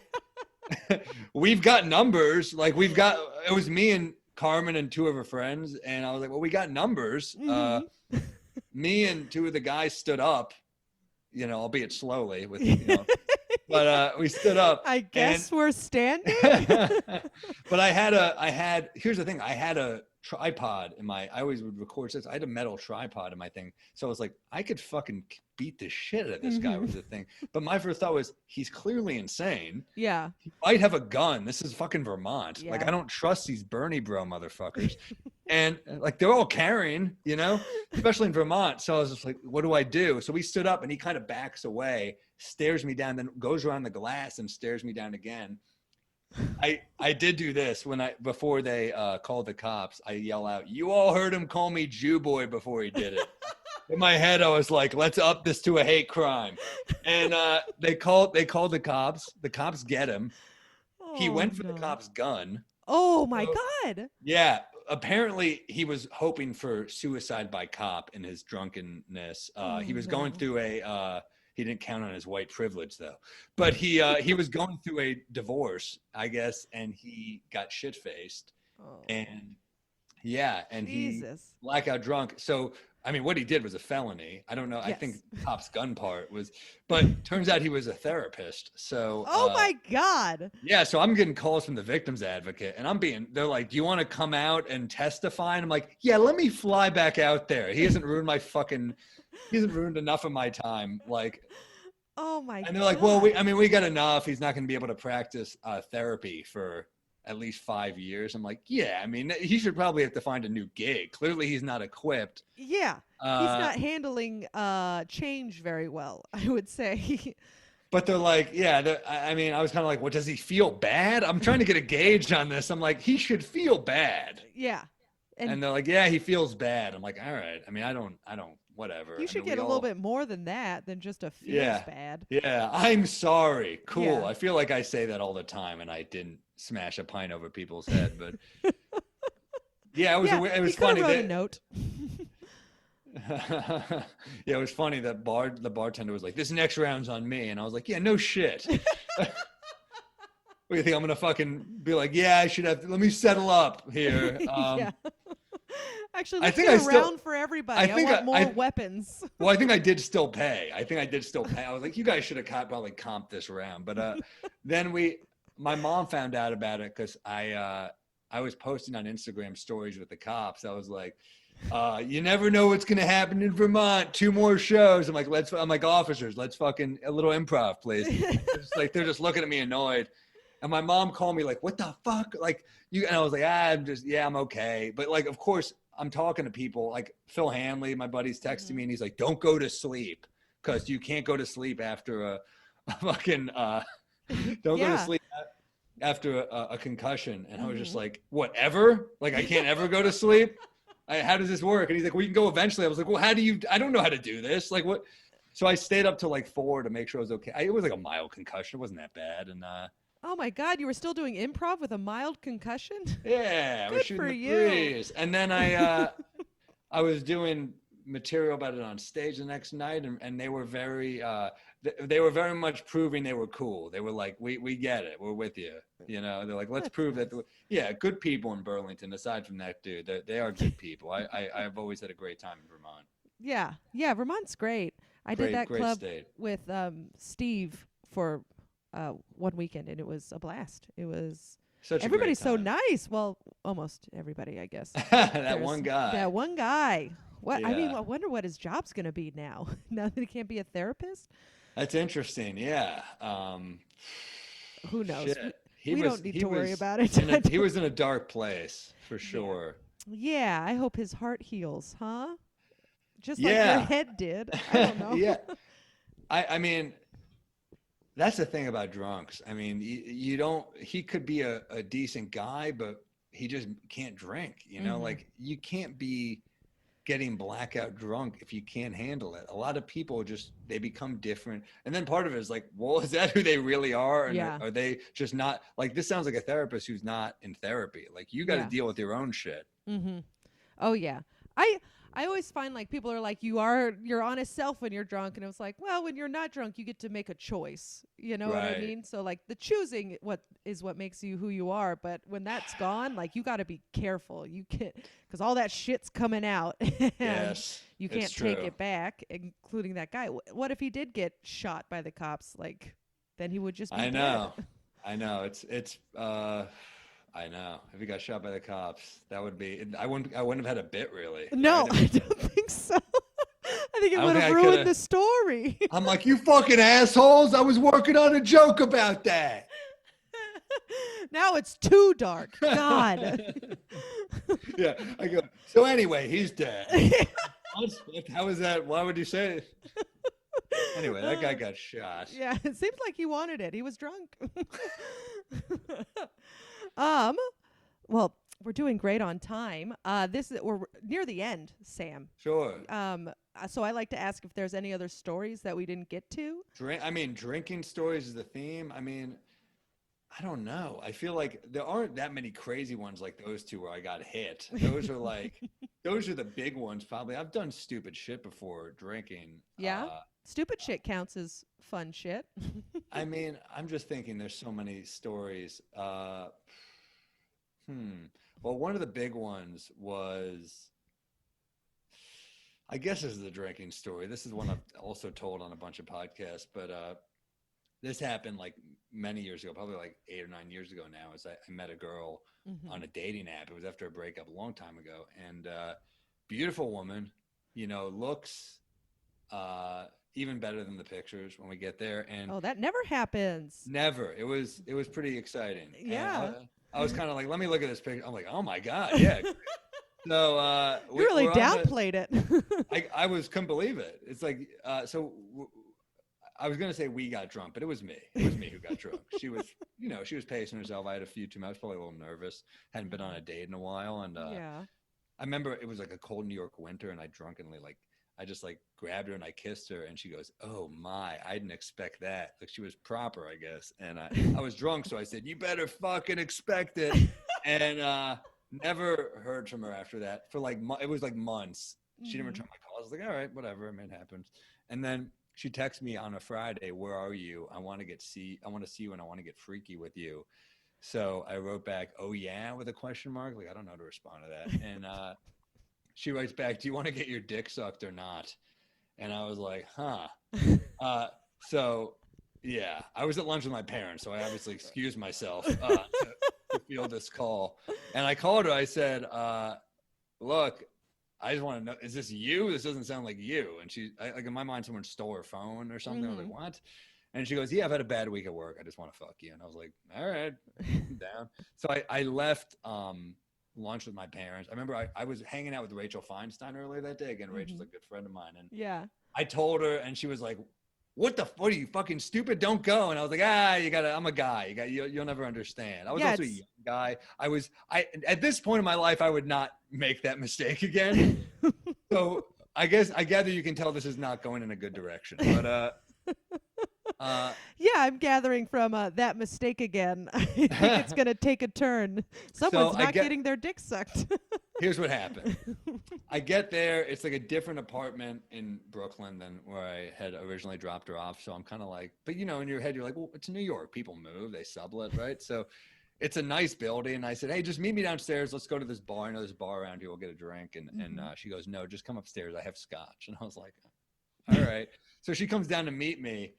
we've got numbers. Like it was me and Carmen and 2 of her friends. And I was like, well, we got numbers. Me and 2 of the guys stood up, albeit slowly but we stood up. I guess we're standing. But here's the thing. I had a tripod I always would record this. I had a metal tripod in my thing. So I was like, I could fucking beat the shit out of this guy with the thing. But my first thought was, he's clearly insane. Yeah. He might have a gun. This is fucking Vermont. Yeah. Like, I don't trust these Bernie bro motherfuckers. And like they're all carrying, especially in Vermont. So I was just like, what do I do? So we stood up and he kind of backs away, stares me down, then goes around the glass and stares me down again. I did do this before they called the cops. I yell out, "You all heard him call me Jew boy" before he did it. In my head, I was like, let's up this to a hate crime. And they called the cops. The cops get him. He went for the cop's gun. Oh my God. Yeah. Apparently he was hoping for suicide by cop in his drunkenness. He was going through he didn't count on his white privilege though, but he was going through a divorce, I guess. And he got shit faced and he blackout drunk. So, I mean, what he did was a felony. I don't know. Yes. I think cop's gun part was, but turns out he was a therapist. So, oh my God. Yeah. So I'm getting calls from the victim's advocate and they're like, do you want to come out and testify? And I'm like, yeah, let me fly back out there. He hasn't ruined enough of my time. Like, oh my God. And they're like, well, we got enough. He's not going to be able to practice therapy for at least 5 years. I'm like, yeah, I mean, he should probably have to find a new gig. Clearly he's not equipped. Yeah. He's not handling change very well, I would say. But they're like, yeah, I mean, I was kind of like, well, does he feel bad? I'm trying to get a gauge on this. I'm like, he should feel bad. Yeah. And they're like, yeah, he feels bad. I'm like, all right. I mean, I don't, whatever. You should get a little bit more than that, than just a feels bad. Yeah. I'm sorry. Cool. Yeah. I feel like I say that all the time and I didn't smash a pint over people's head, but yeah, it was funny. Wrote a note. Yeah, it was funny that the bartender was like, this next round's on me. And I was like, yeah, no shit. What do you think? I'm going to fucking be like, yeah, I should have, let me settle up here. Yeah. Actually, let's get a round for everybody. I want more weapons. Well, I think I did still pay. I was like, you guys should have probably comped this round. But then my mom found out about it because I was posting on Instagram stories with the cops. I was like, you never know what's gonna happen in Vermont. 2 more shows. I'm like, officers, let's fucking a little improv, please. They're just looking at me annoyed. And my mom called me like, what the fuck? Like and I was like, I'm okay. But like, of course, I'm talking to people like Phil Hanley, my buddy's texting me and he's like, don't go to sleep because you can't go to sleep after a fucking don't go to sleep after a concussion. And I was just like, whatever? Like, I can't ever go to sleep? How does this work? And he's like, well, you can go eventually. I was like, well, I don't know how to do this. Like, what? So I stayed up till like 4 to make sure I was okay. It was like a mild concussion. It wasn't that bad. And oh my God, you were still doing improv with a mild concussion? Yeah, I was shooting the breeze. And then I was doing material about it on stage the next night, and they were very much proving they were cool. They were like, we get it, we're with you. They're like, let's prove that. Good people in Burlington. Aside from that dude, they are good people. I've always had a great time in Vermont. Yeah, Vermont's great. I did that club state. with Steve for 1 weekend, and it was a blast. It was everybody's so nice. Well, almost everybody, I guess. That one guy. What? Yeah. I mean, I wonder what his job's going to be now. Now that he can't be a therapist. That's interesting. Yeah. Who knows? We don't need to worry about it. He was in a dark place for sure. Yeah. I hope his heart heals, huh? Just like your head did. I don't know. Yeah. I mean, that's the thing about drunks. I mean, he could be a decent guy, but he just can't drink, like you can't be getting blackout drunk if you can't handle it. A lot of people they become different. And then part of it is like, well, is that who they really are? And are they just not like, this sounds like a therapist who's not in therapy. Like you got to deal with your own shit. Mm-hmm. Oh yeah. I always find like people are like, your honest self when you're drunk. And it was like, well, when you're not drunk, you get to make a choice. You know what I mean? So like the choosing what makes you who you are. But when that's gone, like you got to be careful. You can't, because all that shit's coming out. And yes, you can't take it back, including that guy. What if he did get shot by the cops? Like, then he would just be I know. I know. If he got shot by the cops, that would be. I wouldn't have had a bit really. No, I don't think so. I think it would have ruined the story. I'm like, you fucking assholes! I was working on a joke about that. Now it's too dark. God. Yeah. I go, so anyway, he's dead. How was that? Why would you say it? Anyway, that guy got shot. Yeah, it seems like he wanted it. He was drunk. um, well, we're doing great on time. We're near the end, Sam. Sure. So I like to ask if there's any other stories that we didn't get to. Drinking stories is the theme. I mean, I don't know. I feel like there aren't that many crazy ones like those two where I got hit. Those are like, those are the big ones probably. I've done stupid shit before drinking. Yeah? Stupid shit counts as fun shit. I mean, I'm just thinking there's so many stories. Well, one of the big ones was, I guess this is the drinking story. This is one I've also told on a bunch of podcasts, but this happened like many years ago, probably like 8 or 9 years ago now, is I met a girl on a dating app. It was after a breakup a long time ago. And beautiful woman, looks even better than the pictures when we get there. And oh, that never happens. Never. It was pretty exciting. Yeah. I was kind of like, let me look at this picture. I'm like, oh my God, yeah. So you really downplayed it. I couldn't believe it. It's like I was gonna say we got drunk, but it was me. It was me who got drunk. She was, she was pacing herself. I had a few too much. I was probably a little nervous. Hadn't been on a date in a while, and yeah. I remember it was like a cold New York winter, and I drunkenly I just grabbed her and I kissed her, and she goes, "Oh my, I didn't expect that." Like she was proper, I guess. And I was drunk, so I said, "You better fucking expect it." And never heard from her after that for it was like months. She didn't return my calls. I was like, "All right, whatever, I mean, it happens." And then she texted me on a Friday, "Where are you? I want to see you, and I want to get freaky with you." So I wrote back, "Oh yeah," with a question mark. Like I don't know how to respond to that. And she writes back, "Do you want to get your dick sucked or not?" And I was like, huh. So, yeah, I was at lunch with my parents, so I obviously excused myself to field this call. And I called her. I said, look, I just want to know, is this you? This doesn't sound like you. And in my mind, someone stole her phone or something. I was like, what? And she goes, yeah, I've had a bad week at work. I just want to fuck you. And I was like, all right, I'm down. So I left lunch with my parents. I remember I was hanging out with Rachel Feinstein earlier that day. Again, Rachel's a good friend of mine. And yeah, I told her, and she was like, what are you fucking stupid? Don't go. And I was like, I'm a guy. You'll never understand. I was also a young guy. At this point in my life, I would not make that mistake again. So I gather you can tell this is not going in a good direction, but, yeah, I'm gathering from that mistake again. I think it's going to take a turn. Someone's not getting their dick sucked. Here's what happened. I get there. It's like a different apartment in Brooklyn than where I had originally dropped her off. So I'm kind of like, but in your head, you're like, well, it's New York. People move. They sublet, right? So it's a nice building. And I said, hey, just meet me downstairs. Let's go to this bar. I know there's a bar around here. We'll get a drink. And she goes, no, just come upstairs. I have scotch. And I was like, all right. So she comes down to meet me.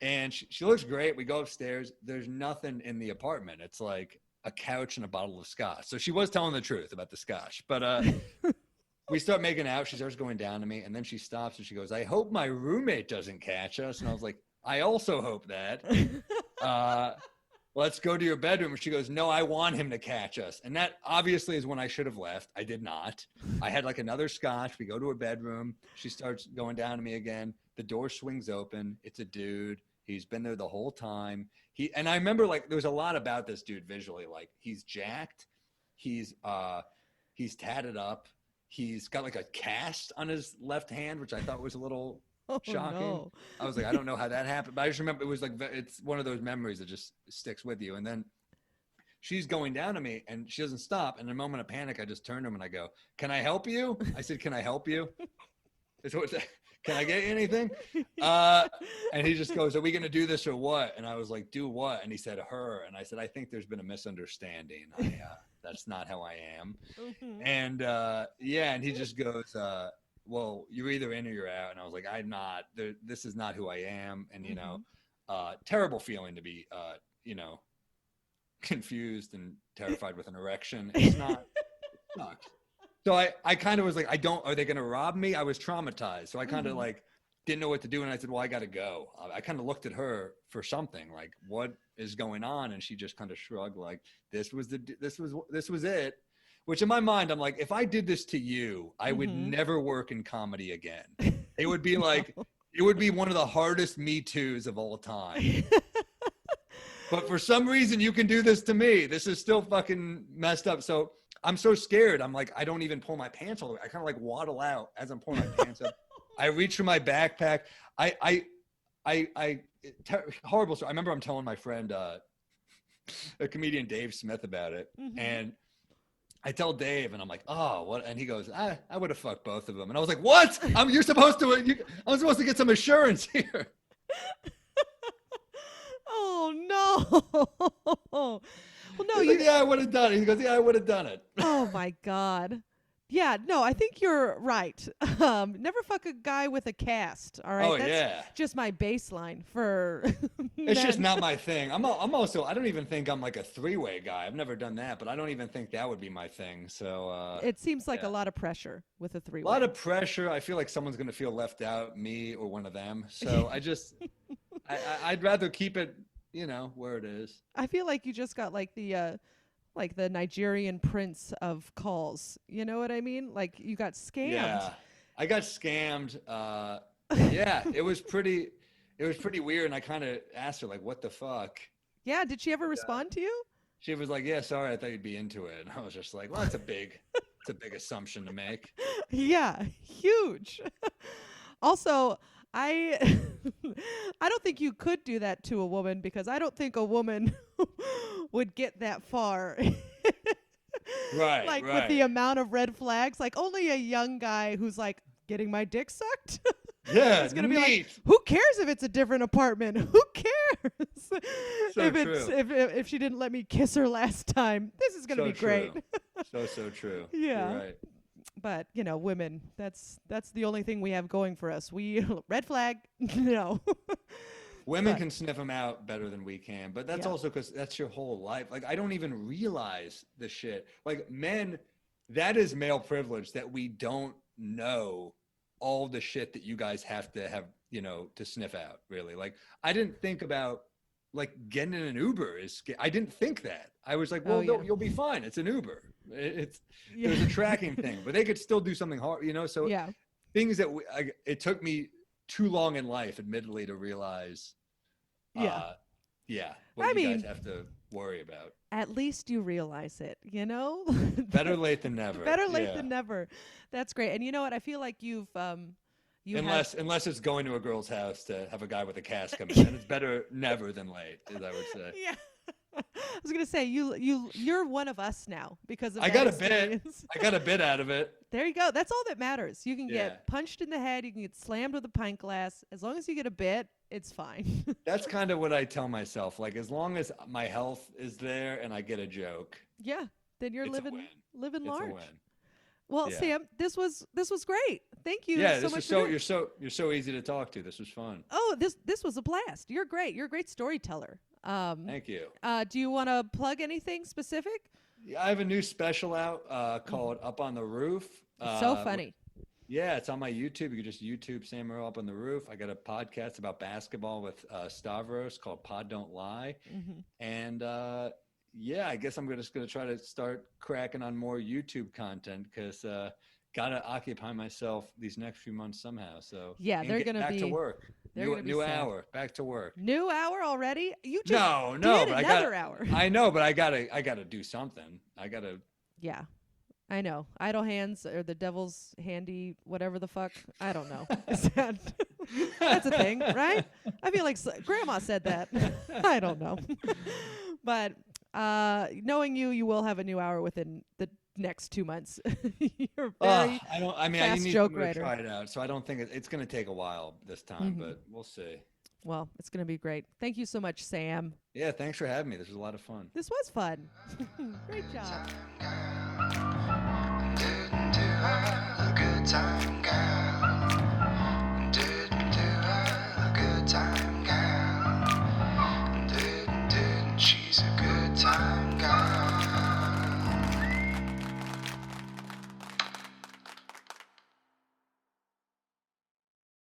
And she looks great. We go upstairs. There's nothing in the apartment. It's like a couch and a bottle of scotch. So she was telling the truth about the scotch. But we start making out. She starts going down to me. And then she stops and she goes, I hope my roommate doesn't catch us. And I was like, I also hope that. Let's go to your bedroom. And she goes, no, I want him to catch us. And that obviously is when I should have left. I did not. I had another scotch. We go to her bedroom. She starts going down to me again. The door swings open. It's a dude. He's been there the whole time. And I remember there was a lot about this dude visually. He's jacked. He's tatted up. He's got a cast on his left hand, which I thought was a little shocking. No. I was like, I don't know how that happened. But I just remember it was it's one of those memories that just sticks with you. And then she's going down to me and she doesn't stop. And in a moment of panic, I just turned to him and I go, can I help you? I said, can I help you? Can I get you anything? And he just goes, are we going to do this or what? And I was like, do what? And he said, her. And I said, I think there's been a misunderstanding. That's not how I am. And and he just goes, well, you're either in or you're out. And I was like, I'm not. This is not who I am. And, terrible feeling to be, confused and terrified with an erection. It's not. It sucks. So I kind of was like, are they going to rob me? I was traumatized. So I kind of didn't know what to do. And I said, well, I got to go. I kind of looked at her for something what is going on? And she just kind of shrugged this was it. Which in my mind, I'm like, if I did this to you, I would never work in comedy again. It would be like, it would be one of the hardest Me Too's of all time. But for some reason, you can do this to me. This is still fucking messed up. So I'm so scared. I'm like, I don't even pull my pants all the way. I kind of like waddle out as I'm pulling my pants up. I reach for my backpack. Horrible story. I remember I'm telling my friend, a comedian Dave Smith about it. And I tell Dave and I'm like, oh, what? And he goes, I would have fucked both of them. And I was like, what? I'm supposed to get some assurance here. Oh no. Well, no, like, yeah, I would have done it. He goes, yeah, I would have done it. Oh my God. Yeah, no, I think you're right. Never fuck a guy with a cast. All right. Oh, That's yeah. just my baseline for It's just not my thing. I'm also, I don't even think I'm like a three-way guy. I've never done that, but I don't even think that would be my thing. So it seems like a lot of pressure with a three-way. A lot of pressure. I feel like someone's going to feel left out, me or one of them. So I just, I'd rather keep it, where it is. I feel like you just got like the Nigerian prince of calls. You know what I mean? Like you got scammed. Yeah, I got scammed. Yeah, it was pretty weird. And I kind of asked her like, what the fuck? Yeah. Did she ever respond to you? She was like, yeah, sorry. I thought you'd be into it. And I was just like, well, it's a big assumption to make. Yeah. Huge. Also, I don't think you could do that to a woman because I don't think a woman would get that far. Right. Like with the amount of red flags, like only a young guy who's like getting my dick sucked. Yeah, it's gonna be like, who cares if it's a different apartment? Who cares if she didn't let me kiss her last time? This is gonna be great. So true. Yeah. You're right. But women, that's the only thing we have going for us. We red flag, no. Women can sniff them out better than we can, but that's also because that's your whole life. Like I don't even realize the shit. Like men, that is male privilege that we don't know all the shit that you guys have to have, to sniff out. Really, like I didn't think about like getting in an Uber I didn't think that. I was like, well, you'll be fine. It's an Uber. There's a tracking thing, but they could still do something hard, So things that it took me too long in life, admittedly, to realize. What you guys have to worry about. At least you realize it, Better late than never. Better late than never. That's great. And you know what? I feel like you've unless it's going to a girl's house to have a guy with a cast come in, and it's better never than late, as I would say. Yeah. I was gonna say you're one of us now because of I got a bit out of it. There you go. That's all that matters. You can get punched in the head. You can get slammed with a pint glass. As long as you get a bit, it's fine. That's kind of what I tell myself. Like as long as my health is there and I get a joke. Yeah, then you're living large. It's a win. Well, Sam, this was great. Thank you so much. You're so easy to talk to. This was fun. Oh, this was a blast. You're great. You're a great storyteller. Thank you. Do you want to plug anything specific? Yeah, I have a new special out called Up on the Roof. So funny. Yeah, it's on my YouTube. You can just YouTube Sam Morril Up on the Roof. I got a podcast about basketball with Stavros called Pod Don't Lie. And I guess I'm just going to try to start cracking on more YouTube content because got to occupy myself these next few months somehow. So they're going to be back to work. New hour, back to work. New hour already? You just no, did but another hour. I know, but I gotta do something. Yeah, I know. Idle hands or the devil's handy, whatever the fuck. I don't know. That's a thing, right? I feel like Grandma said that. I don't know. But knowing you will have a new hour within the next 2 months. You're very fast joke writer. Try it out. So I don't think it's going to take a while this time, but we'll see. Well, it's going to be great. Thank you so much, Sam. Yeah, thanks for having me. This was a lot of fun. This was fun. Great job.